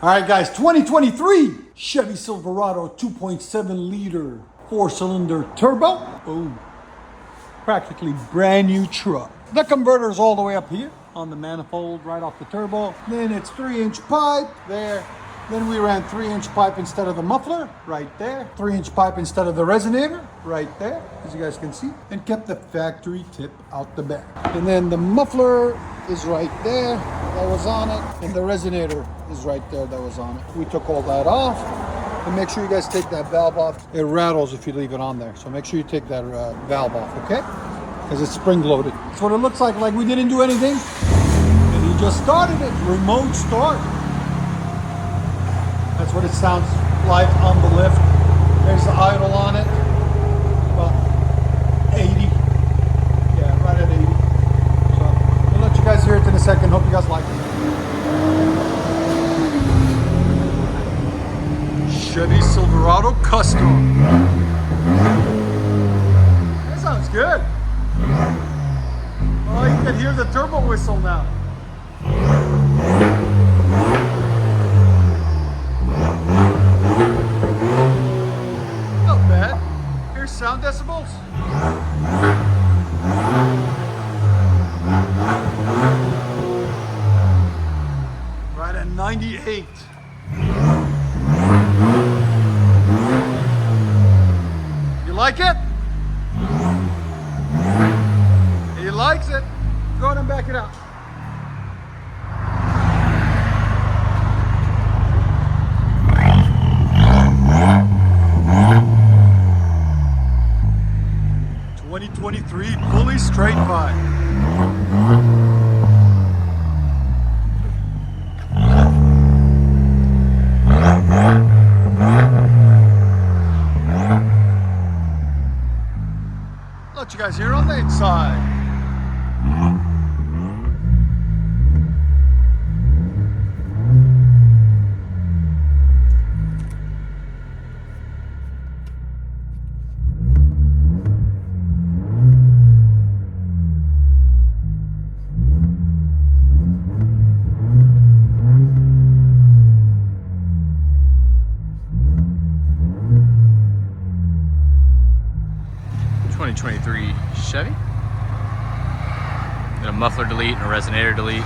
All right, guys, 2023 Chevy Silverado 2.7 liter 4-cylinder turbo. Boom. Practically brand new truck. The converter is all the way up here on the manifold right off the turbo. Then it's 3-inch pipe there. Then we ran 3-inch pipe instead of the muffler right there. 3-inch pipe instead of the resonator right there, as you guys can see. And kept the factory tip out the back. And then the muffler is right there, that was on it. And the resonator is right there, that was on it. We took all that off. And make sure you guys take that valve off. It rattles if you leave it on there. So make sure you take that valve off, okay? Because it's spring loaded. That's what it looks like we didn't do anything. And he just started it, remote start. That's what it sounds like on the lift. There's the idle on it. About 80. Yeah, right at 80. So I'll let you guys hear it in a second. Hope you guys like it. Chevy Silverado Custom. That sounds good. Oh, you can hear the turbo whistle now. Not bad. Here's sound decibels. Right at 98. You like it? He likes it. Go ahead and back it out. '23 fully straight pipe. Let you guys hear on the inside. '23 Chevy. And a muffler delete and a resonator delete.